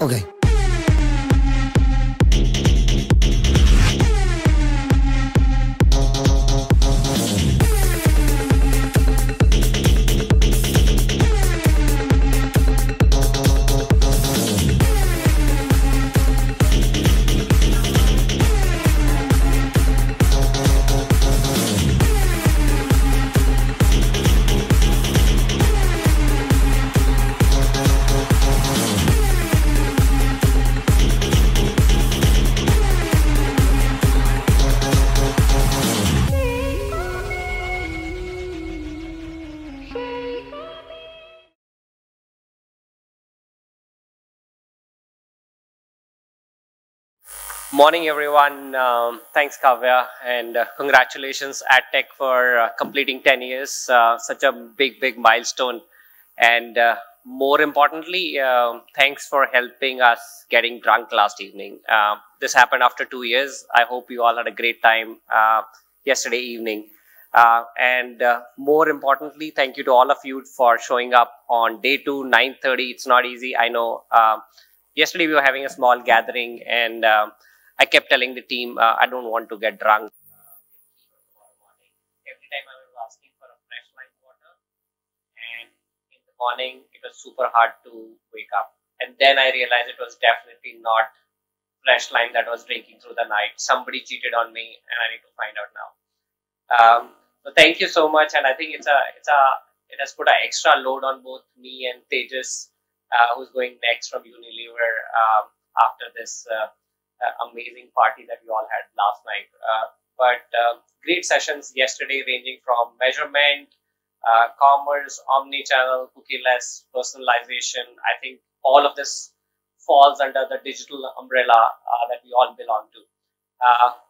Okay. Morning everyone. Thanks Kavya, and congratulations AdTech for completing 10 years, such a big milestone, and more importantly, thanks for helping us getting drunk last evening. This happened after 2 years. I hope you all had a great time yesterday evening, and more importantly, thank you to all of you for showing up on day 2, 9:30. It's not easy, I know. Yesterday we were having a small gathering, and I kept telling the team, I don't want to get drunk. Every time I was asking for a fresh lime water, and in the morning it was super hard to wake up. And then I realized it was definitely not fresh lime that was drinking through the night. Somebody cheated on me, and I need to find out now. So thank you so much, and I think it has put an extra load on both me and Tejas, who's going next from Unilever after this amazing party that we all had last night. But great sessions yesterday, ranging from measurement, commerce, omni-channel, cookieless, personalization. I think all of this falls under the digital umbrella that we all belong to.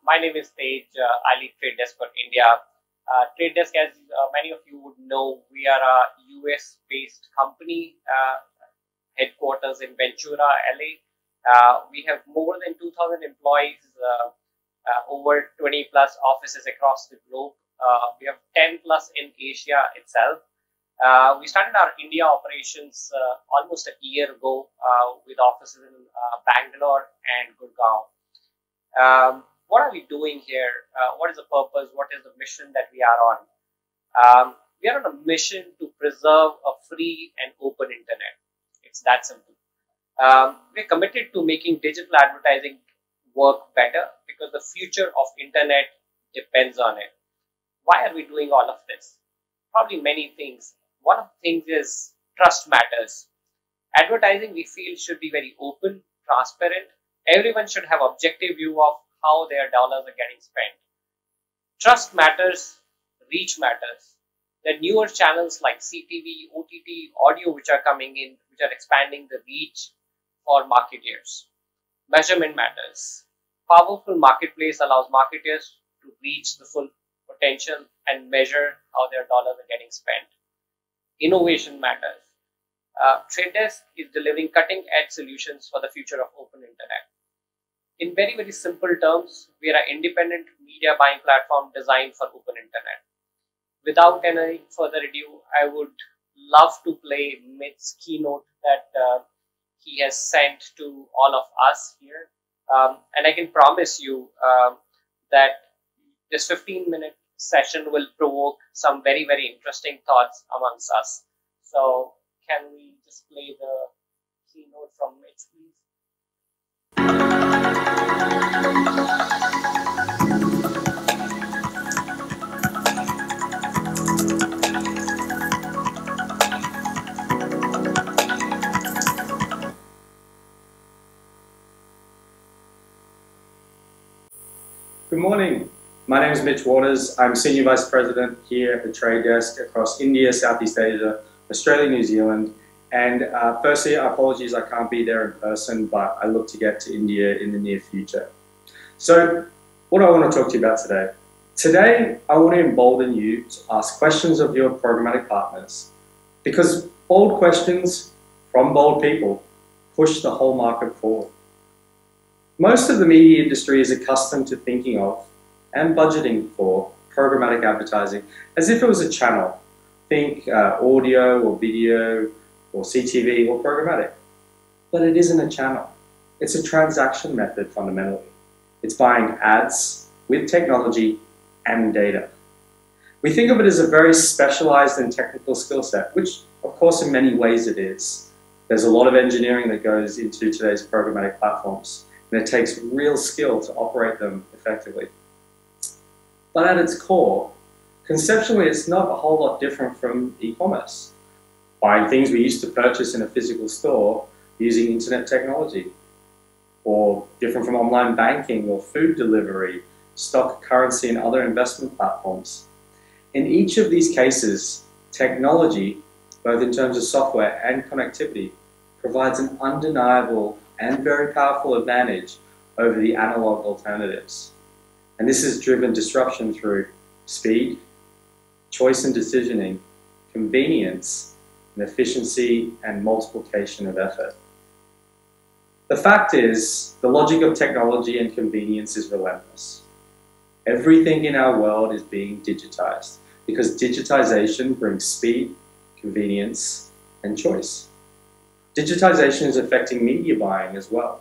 My name is Tej. I lead Trade Desk for India. Trade Desk, as many of you would know, we are a US-based company, headquarters in Ventura, LA. We have more than 2,000 employees, over 20 plus offices across the globe. We have 10 plus in Asia itself. We started our India operations almost a year ago with offices in Bangalore and Gurgaon. What are we doing here? What is the purpose? What is the mission that we are on? We are on a mission to preserve a free and open internet. It's that simple. We're committed to making digital advertising work better because the future of internet depends on it. Why are we doing all of this? Probably many things. One of the things is trust matters. Advertising, we feel, should be very open, transparent. Everyone should have objective view of how their dollars are getting spent. Trust matters, reach matters. The newer channels like CTV, OTT, audio which are coming in, which are expanding the reach for marketeers. Measurement matters. Powerful marketplace allows marketers to reach the full potential and measure how their dollars are getting spent. Innovation matters. Trade Desk is delivering cutting-edge solutions for the future of open internet. In very simple terms, we are an independent media buying platform designed for open internet. Without any further ado, I would love to play MITCH's keynote that he has sent to all of us here. And I can promise you that this 15-minute session will provoke some very interesting thoughts amongst us. So can we just play the keynote from MITCH, please? Good morning. My name is Mitch Waters. I'm Senior Vice President here at the Trade Desk across India, Southeast Asia, Australia, New Zealand. And firstly, apologies I can't be there in person, but I look to get to India in the near future. So what do I want to talk to you about today? Today, I want to embolden you to ask questions of your programmatic partners, because bold questions from bold people push the whole market forward. Most of the media industry is accustomed to thinking of and budgeting for programmatic advertising as if it was a channel. Think audio or video or CTV or programmatic. But it isn't a channel. It's a transaction method fundamentally. It's buying ads with technology and data. We think of it as a very specialized and technical skill set, which of course in many ways it is. There's a lot of engineering that goes into today's programmatic platforms, and it takes real skill to operate them effectively. But at its core, conceptually, it's not a whole lot different from e-commerce. Buying things we used to purchase in a physical store using internet technology, or different from online banking or food delivery, stock currency and other investment platforms. In each of these cases, technology, both in terms of software and connectivity, provides an undeniable and very powerful advantage over the analog alternatives. And this has driven disruption through speed, choice and decisioning, convenience, and efficiency and multiplication of effort. The fact is, the logic of technology and convenience is relentless. Everything in our world is being digitized because digitization brings speed, convenience, and choice. Digitization is affecting media buying as well.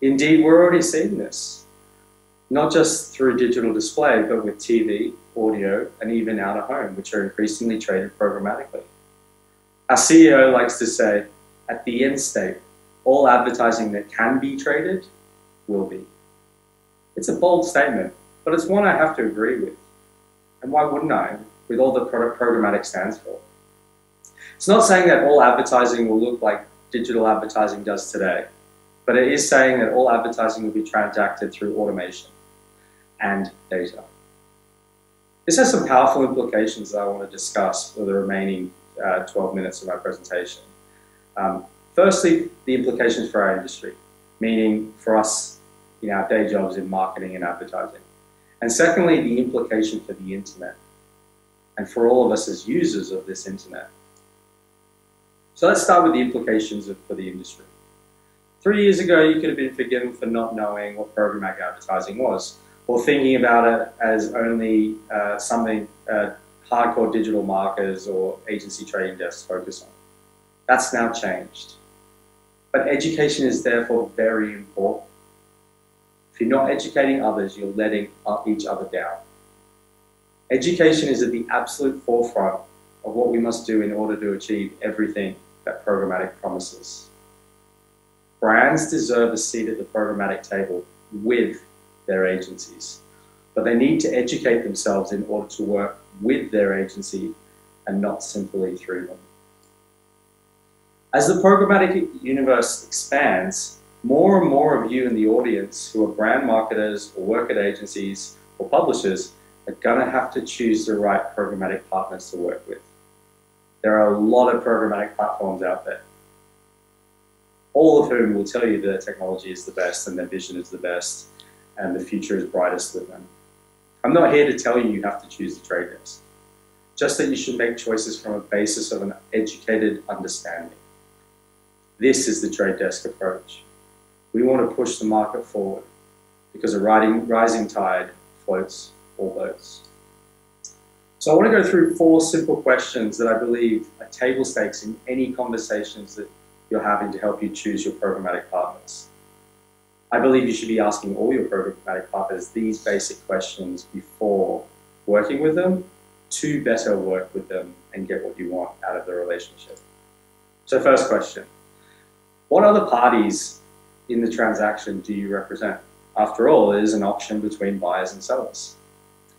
Indeed, we're already seeing this, not just through digital display, but with TV, audio, and even out of home, which are increasingly traded programmatically. Our CEO likes to say, at the end state, all advertising that can be traded will be. It's a bold statement, but it's one I have to agree with. And why wouldn't I, with all that programmatic stands for? It's not saying that all advertising will look like digital advertising does today, but it is saying that all advertising will be transacted through automation and data. This has some powerful implications that I want to discuss for the remaining 12 minutes of my presentation. Firstly, the implications for our industry, meaning for us in our day jobs in marketing and advertising. And secondly, the implication for the internet and for all of us as users of this internet. So let's start with the implications for the industry. 3 years ago, you could have been forgiven for not knowing what programmatic advertising was, or thinking about it as only something hardcore digital marketers or agency trading desks focus on. That's now changed. But education is therefore very important. If you're not educating others, you're letting each other down. Education is at the absolute forefront of what we must do in order to achieve everything that programmatic promises. Brands deserve a seat at the programmatic table with their agencies, but they need to educate themselves in order to work with their agency and not simply through them. As the programmatic universe expands, more and more of you in the audience who are brand marketers or work at agencies or publishers are going to have to choose the right programmatic partners to work with. There are a lot of programmatic platforms out there, all of whom will tell you their technology is the best and their vision is the best and the future is brightest with them. I'm not here to tell you you have to choose the trade desk, just that you should make choices from a basis of an educated understanding. This is the trade desk approach. We want to push the market forward because a rising tide floats all boats. So I want to go through 4 simple questions that I believe are table stakes in any conversations that you're having to help you choose your programmatic partners. I believe you should be asking all your programmatic partners these basic questions before working with them to better work with them and get what you want out of the relationship. So first question, what other parties in the transaction do you represent? After all, it is an auction between buyers and sellers.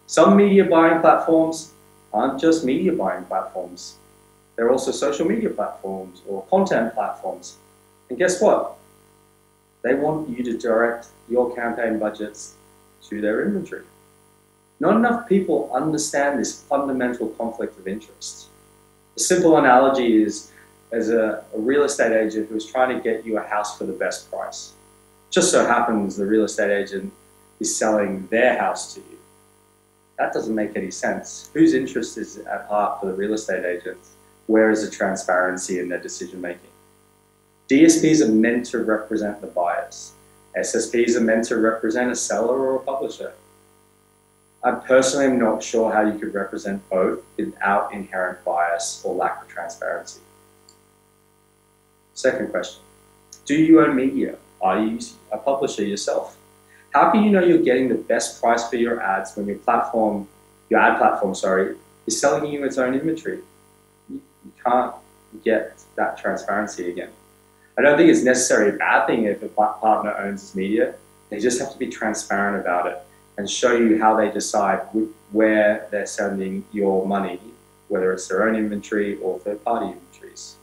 Some media buying platforms aren't just media buying platforms. They're also social media platforms or content platforms. And guess what? They want you to direct your campaign budgets to their inventory. Not enough people understand this fundamental conflict of interest. A simple analogy is as a real estate agent who is trying to get you a house for the best price. Just so happens the real estate agent is selling their house to you. That doesn't make any sense. Whose interest is at heart for the real estate agent? Where is the transparency in their decision making? DSPs are meant to represent the buyers. SSPs are meant to represent a seller or a publisher. I personally am not sure how you could represent both without inherent bias or lack of transparency. Second question, Do you own media? Are you a publisher yourself? How can you know you're getting the best price for your ads when your ad platform, is selling you its own inventory? You can't get that transparency again. I don't think it's necessarily a bad thing if a partner owns his media. They just have to be transparent about it and show you how they decide where they're sending your money, whether it's their own inventory or third-party inventories.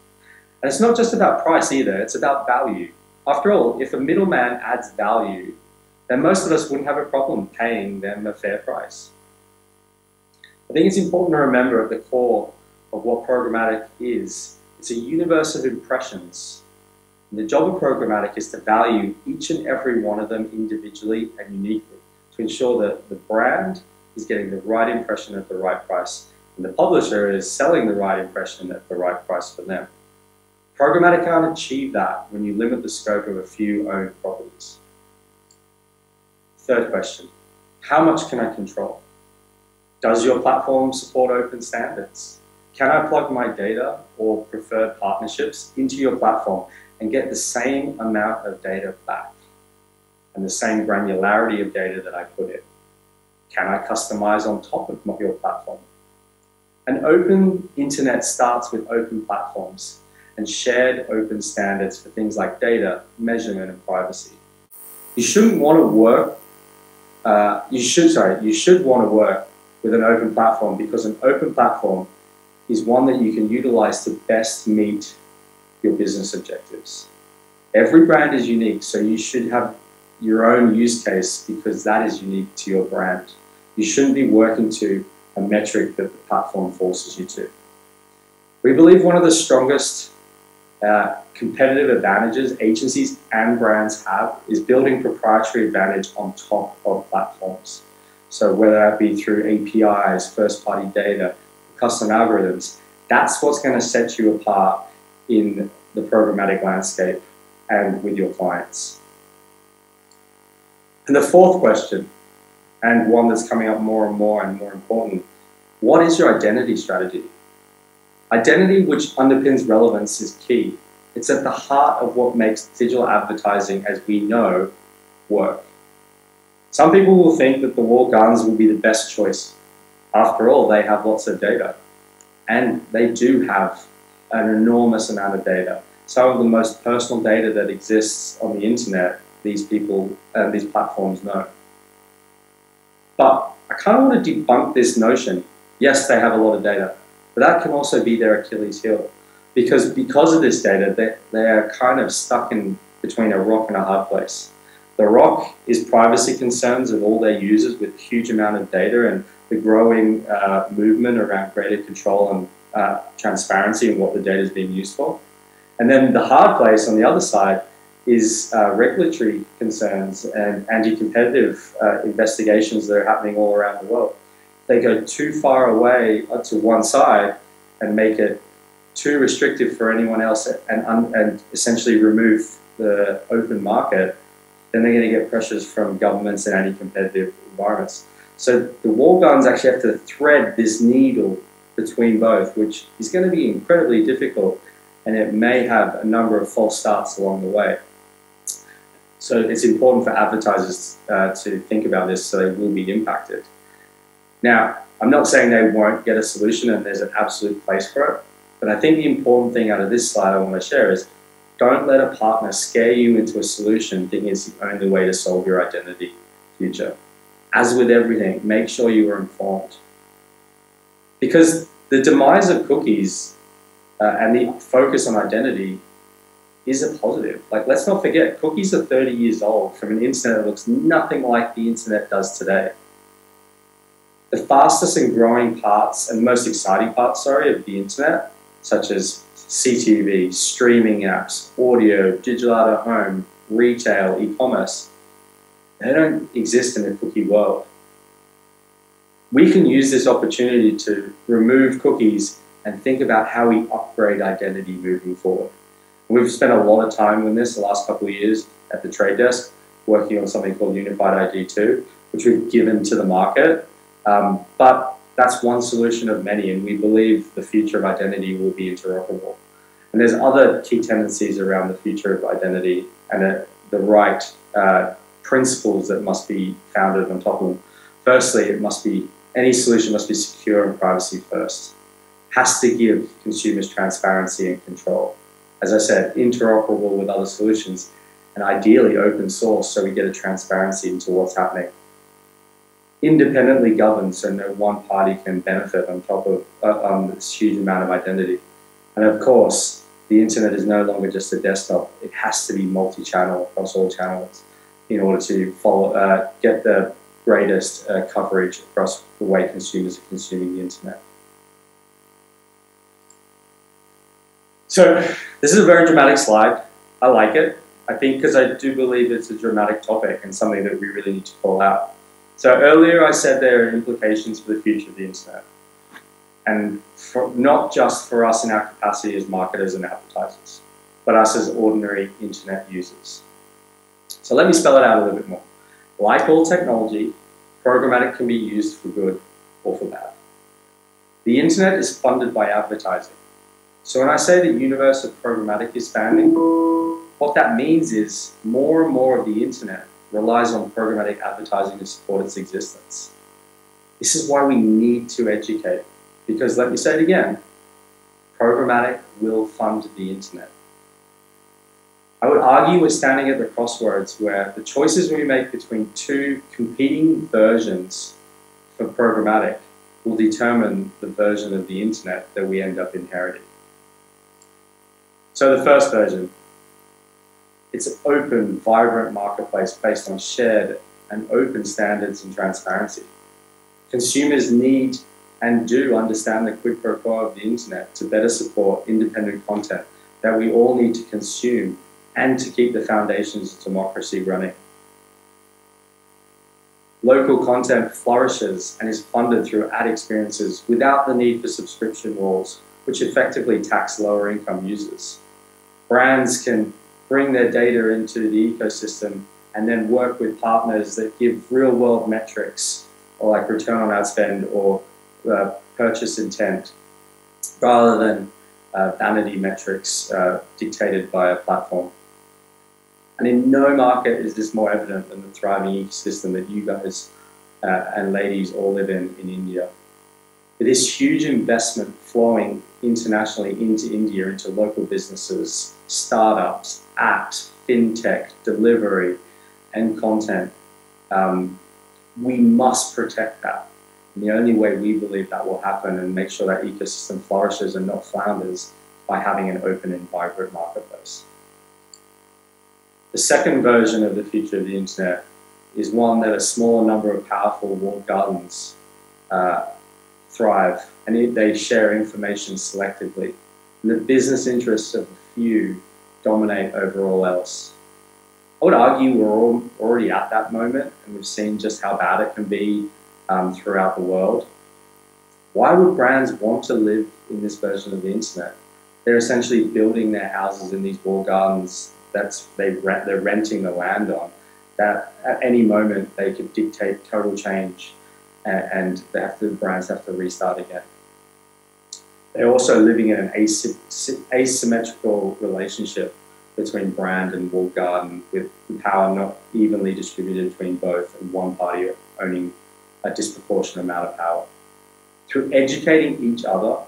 And it's not just about price either, it's about value. After all, if a middleman adds value, then most of us wouldn't have a problem paying them a fair price. I think it's important to remember at the core of what programmatic is, it's a universe of impressions. And the job of programmatic is to value each and every one of them individually and uniquely to ensure that the brand is getting the right impression at the right price and the publisher is selling the right impression at the right price for them. Programmatic can't achieve that when you limit the scope of a few owned properties. Third question, how much can I control? Does your platform support open standards? Can I plug my data or preferred partnerships into your platform and get the same amount of data back and the same granularity of data that I put in? Can I customize on top of your platform? An open internet starts with open platforms and shared open standards for things like data, measurement, and privacy. You should want to work with an open platform because an open platform is one that you can utilize to best meet your business objectives. Every brand is unique, so you should have your own use case because that is unique to your brand. You shouldn't be working to a metric that the platform forces you to. We believe one of the strongest competitive advantages agencies and brands have is building proprietary advantage on top of platforms. So whether that be through APIs, first-party data, custom algorithms, that's what's going to set you apart in the programmatic landscape and with your clients. And the fourth question, and one that's coming up more and more important, what is your identity strategy? Identity, which underpins relevance, is key. It's at the heart of what makes digital advertising, as we know, work. Some people will think that the walled gardens will be the best choice. After all, they have lots of data. And they do have an enormous amount of data. Some of the most personal data that exists on the internet, these platforms know. But I kind of want to debunk this notion. Yes, they have a lot of data, but that can also be their Achilles heel. Because of this data, they are kind of stuck in between a rock and a hard place. The rock is privacy concerns of all their users with a huge amount of data and the growing movement around greater control and transparency in what the data is being used for. And then the hard place on the other side is regulatory concerns and anti-competitive investigations that are happening all around the world. They go too far away to one side and make it too restrictive for anyone else and essentially remove the open market, then they're going to get pressures from governments and anti-competitive environments. So the walled gardens actually have to thread this needle between both, which is going to be incredibly difficult, and it may have a number of false starts along the way. So it's important for advertisers to think about this so they will be impacted. Now, I'm not saying they won't get a solution and there's an absolute place for it, but I think the important thing out of this slide I want to share is don't let a partner scare you into a solution thinking it's the only way to solve your identity future. As with everything, make sure you are informed. Because the demise of cookies and the focus on identity is a positive. Like, let's not forget, cookies are 30 years old from an internet that looks nothing like the internet does today. The fastest and growing parts and most exciting parts, of the internet, such as CTV, streaming apps, audio, digital out of home, retail, e-commerce, they don't exist in a cookie world. We can use this opportunity to remove cookies and think about how we upgrade identity moving forward. We've spent a lot of time on this the last couple of years at the trade desk, working on something called Unified ID 2, which we've given to the market. But that's one solution of many, and we believe the future of identity will be interoperable. And there's other key tendencies around the future of identity and the right principles that must be founded on top of them. Firstly, any solution must be secure and privacy first. Has to give consumers transparency and control. As I said, interoperable with other solutions, and ideally open source so we get a transparency into what's happening. Independently governed so no one party can benefit on top of this huge amount of identity. And of course, the internet is no longer just a desktop. It has to be multi-channel across all channels in order to get the greatest coverage across the way consumers are consuming the internet. So this is a very dramatic slide. I like it. I think because I do believe it's a dramatic topic and something that we really need to call out. So earlier I said there are implications for the future of the internet. And not just for us in our capacity as marketers and advertisers, but us as ordinary internet users. So let me spell it out a little bit more. Like all technology, programmatic can be used for good or for bad. The internet is funded by advertising. So when I say the universe of programmatic is expanding, what that means is more and more of the internet relies on programmatic advertising to support its existence. This is why we need to educate. Because let me say it again, programmatic will fund the internet. I would argue we're standing at the crossroads where the choices we make between two competing versions for programmatic will determine the version of the internet that we end up inheriting. So the first version, it's an open, vibrant marketplace based on shared and open standards and transparency. Consumers need and do understand the quid pro quo of the internet to better support independent content that we all need to consume and to keep the foundations of democracy running. Local content flourishes and is funded through ad experiences without the need for subscription walls, which effectively tax lower income users. Brands can bring their data into the ecosystem and then work with partners that give real world metrics, or like return on ad spend or purchase intent, rather than vanity metrics dictated by a platform. And in no market is this more evident than the thriving ecosystem that you guys and ladies all live in India. With this huge investment flowing internationally into India, into local businesses, startups, apps, fintech, delivery, and content, we must protect that. And the only way we believe that will happen and make sure that ecosystem flourishes and not flounders by having an open and vibrant marketplace. The second version of the future of the internet is one that a smaller number of powerful walled gardens thrive, and they share information selectively. And the business interests of a few dominate over all else. I would argue we're all already at that moment, and we've seen just how bad it can be throughout the world. Why would brands want to live in this version of the internet? They're essentially building their houses in these walled gardens they're renting the land on, that at any moment they could dictate total change and brands have to restart again. They're also living in an asymmetrical relationship between brand and walled garden, with power not evenly distributed between both and one party owning a disproportionate amount of power. Through educating each other,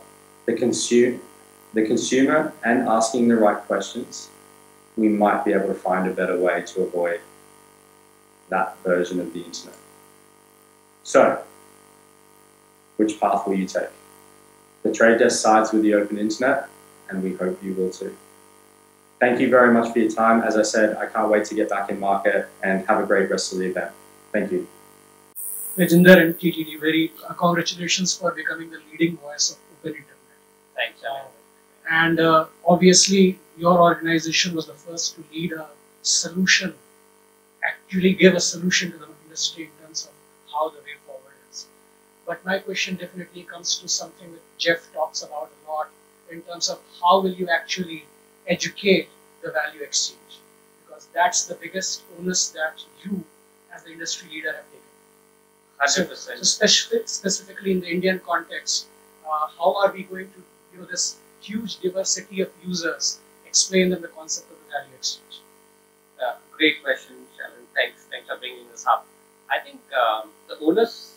the consumer, and asking the right questions, we might be able to find a better way to avoid that version of the internet. So, which path will you take? The Trade Desk sides with the open internet, and we hope you will too. Thank you very much for your time. As I said, I can't wait to get back in market, and have a great rest of the event. Thank you. Tejinder and TTD, very congratulations for becoming the leading voice of open internet. Thanks, Alan. And obviously, your organization was the first to lead a solution, actually give a solution to the industry in terms of how the way forward is. But my question definitely comes to something that Jeff talks about a lot in terms of how will you actually educate the value exchange? Because that's the biggest onus that you, as the industry leader, have taken. 100%. So specifically in the Indian context, how are we going to, this huge diversity of users, explain them the concept of the value exchange? Great question, Sheldon. Thanks for bringing this up. I think the onus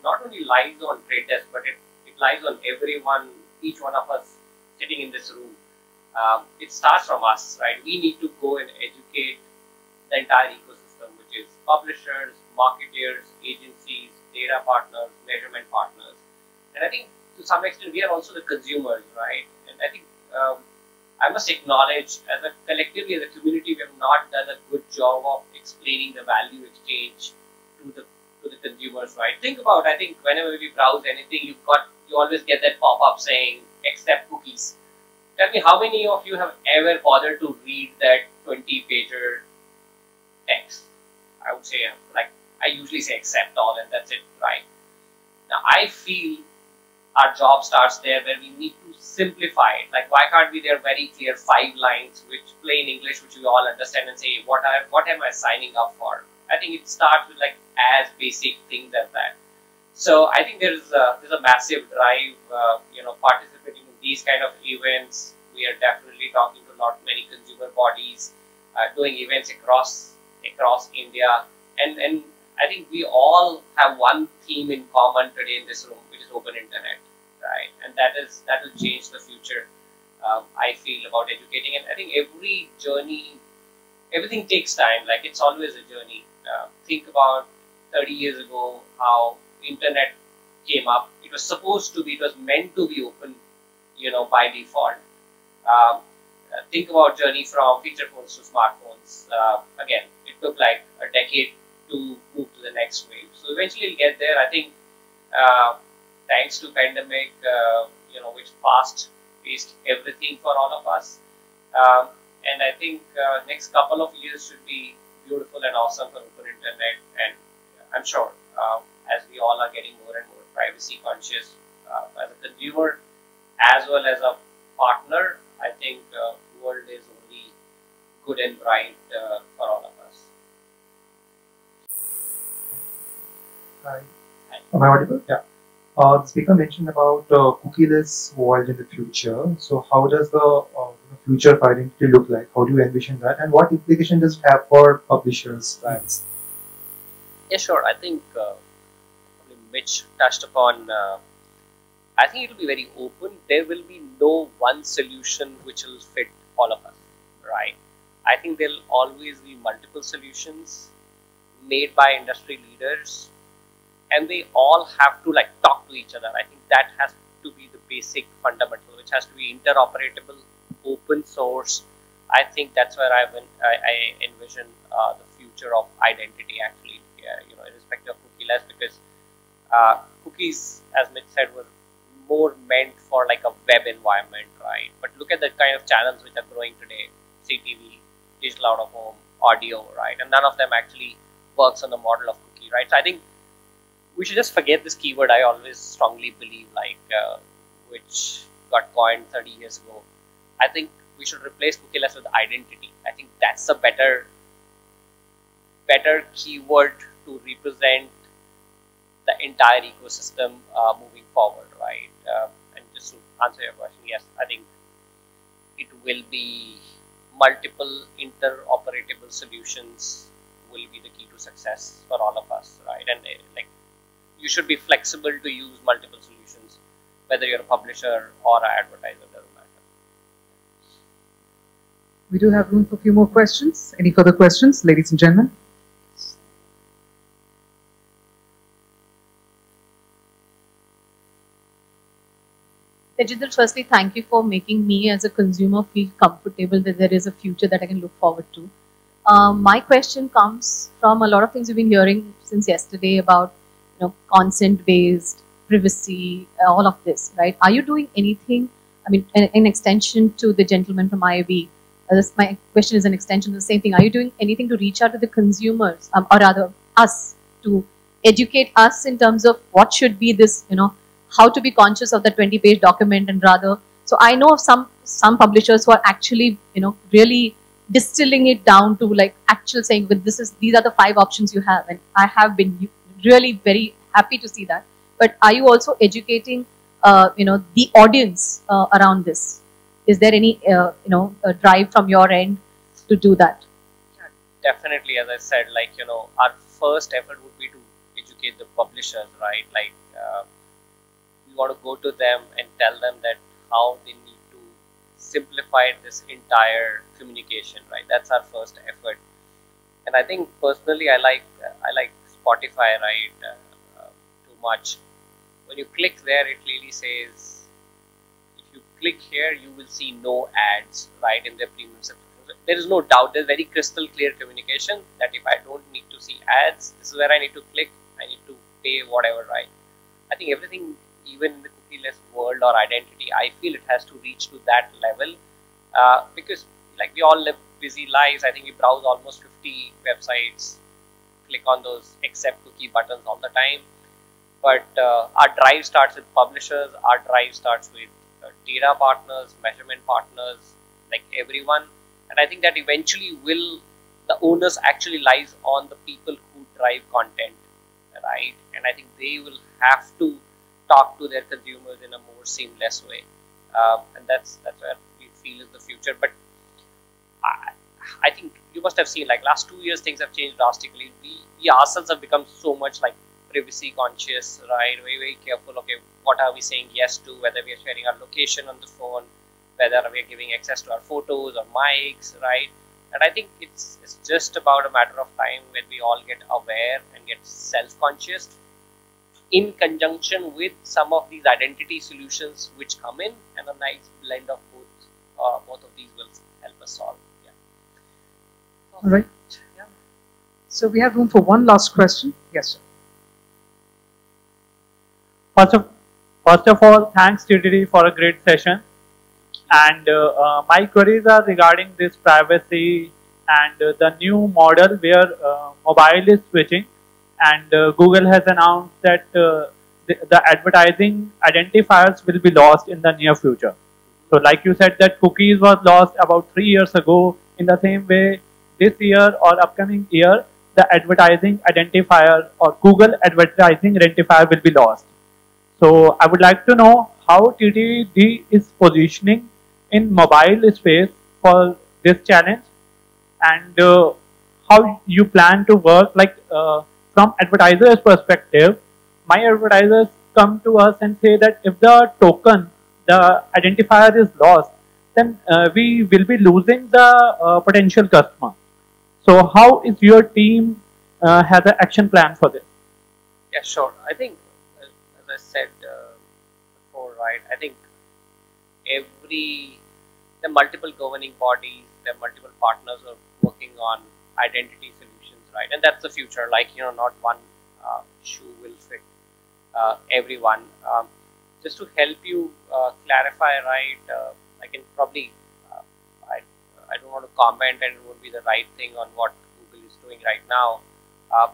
not only lies on trade desk, but it lies on everyone, each one of us sitting in this room. It starts from us, right? We need to go and educate the entire ecosystem, which is publishers, marketers, agencies, data partners, measurement partners. And I think to some extent we are also the consumers, right? And I think I must acknowledge, collectively as a community, we have not done a good job of explaining the value exchange to the consumers, right? Think about, I think whenever we browse anything, you always get that pop-up saying accept cookies. Tell me, how many of you have ever bothered to read that 20-pager text? I would say, like, I usually say accept all and that's it, right? Now, I feel our job starts there, where we need to simplify it. Like, why can't we there very clear 5 lines, which plain English, which we all understand, and say, what am I signing up for? I think it starts with like as basic things as that. So I think there's a massive drive, participating in these kind of events. We are definitely talking to many consumer bodies, doing events across India, and I think we all have one theme in common today in this room, which is open internet, right? And that will change the future. I feel about educating, and I think every journey, everything takes time. Like, it's always a journey. Think about 30 years ago how internet came up. It was meant to be open, by default. Think about journey from feature phones to smartphones. Again, it took like a decade to move to the next wave. So eventually we'll get there. I think thanks to pandemic, which fast-paced everything for all of us. And I think next couple of years should be beautiful and awesome for open internet. And I'm sure as we all are getting more and more privacy conscious as a consumer as well as a partner, I think the world is only good and bright for all of us. Hi. Am I audible? Yeah. The speaker mentioned about cookieless world in the future. So how does the future of identity look like? How do you envision that? And what implication does it have for publishers' plans? Yeah, sure. I think Mitch touched upon, I think it will be very open. There will be no one solution which will fit all of us, right? I think there will always be multiple solutions made by industry leaders, and they all have to talk to each other. I think that has to be the basic fundamental, which has to be interoperable, open source. I think that's where I envision the future of identity actually, irrespective of cookieless, because cookies, as Mitch said, were more meant for like a web environment, right? But look at the kind of channels which are growing today: CTV, digital out of home, audio, right? And none of them actually works on the model of cookie, right? So I think we should just forget this keyword. I always strongly believe, which got coined 30 years ago. I think we should replace cookieless with identity. I think that's a better keyword to represent the entire ecosystem moving forward, right? And just to answer your question, yes, I think it will be multiple interoperable solutions will be the key to success for all of us, right? And you should be flexible to use multiple solutions, whether you're a publisher or an advertiser, doesn't matter. We do have room for a few more questions. Any further questions, ladies and gentlemen? Tejinder, firstly, thank you for making me as a consumer feel comfortable that there is a future that I can look forward to. My question comes from a lot of things we've been hearing since yesterday about consent-based, privacy, all of this, right? Are you doing anything, I mean, in extension to the gentleman from IAB? My question is an extension of the same thing. Are you doing anything to reach out to the consumers, or rather us, to educate us in terms of what should be this, how to be conscious of the 20-page document, and rather, so I know of some publishers who are actually, really distilling it down to actual saying, but these are the 5 options you have, and I have been really very happy to see that. But are you also educating, the audience around this? Is there any drive from your end to do that? Definitely, as I said, our first effort would be to educate the publishers, right? We want to go to them and tell them that how they need to simplify this entire communication, right? That's our first effort. And I think personally, I like Spotify, right? Too much. When you click there, it clearly says, if you click here, you will see no ads, right, in their premium subscription. There is no doubt. There's very crystal clear communication that if I don't need to see ads, this is where I need to click. I need to pay whatever, right? I think everything, even in the cookieless world or identity, I feel it has to reach to that level because we all live busy lives. I think we browse almost 50 websites, click on those accept cookie buttons all the time. But our drive starts with publishers. Our drive starts with data partners, measurement partners, like everyone. And I think that eventually the onus actually lies on the people who drive content, right? And I think they will have to talk to their consumers in a more seamless way. And that's where we feel is the future. But I think you must have seen, last 2 years, things have changed drastically. We ourselves have become so much privacy conscious, right? Very, very careful. Okay, what are we saying yes to? Whether we are sharing our location on the phone, whether we are giving access to our photos or mics, right? And I think it's just about a matter of time when we all get aware and get self-conscious in conjunction with some of these identity solutions which come in, and a nice blend of both of these will help us solve. Yeah. All right. Yeah. So we have room for one last question. Yes, sir. First of all, thanks TTD for a great session. And my queries are regarding this privacy and the new model where mobile is switching, and Google has announced that the advertising identifiers will be lost in the near future. So like you said that cookies was lost about 3 years ago, in the same way this year or upcoming year, the advertising identifier or Google advertising identifier will be lost. So I would like to know how TTD is positioning in mobile space for this challenge, and how you plan to work, from advertisers' perspective. My advertisers come to us and say that if the token, the identifier is lost, then we will be losing the potential customer. So how is your team has an action plan for this? Yeah, sure. I think, as I said before, right, I think the multiple governing bodies, there are multiple partners who are working on identity solutions, right? And that's the future. Not one shoe will fit everyone. Just to help you clarify, right? I can probably I don't want to comment, and it would be the right thing on what Google is doing right now.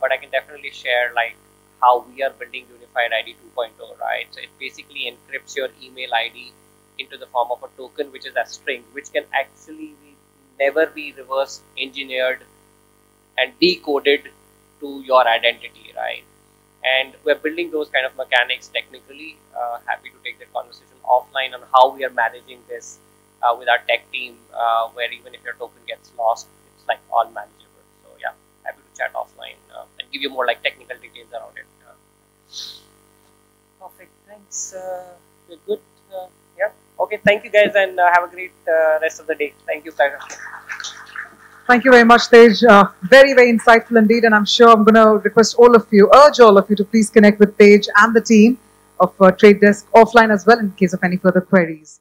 But I can definitely share how we are building Unified ID 2.0, right? So it basically encrypts your email ID into the form of a token, which is a string, which can actually never be reverse engineered and decoded to your identity, right? And we're building those kind of mechanics technically. Happy to take that conversation offline on how we are managing this with our tech team, where even if your token gets lost, it's all manageable. So yeah, happy to chat offline and give you more technical details around it. Perfect. Thanks. We're good. Yeah. Okay. Thank you guys, and have a great rest of the day. Thank you, Tiger. Thank you very much, Tej. Very, very insightful indeed. And I'm sure I'm going to request urge all of you to please connect with Tej and the team of Trade Desk offline as well in case of any further queries.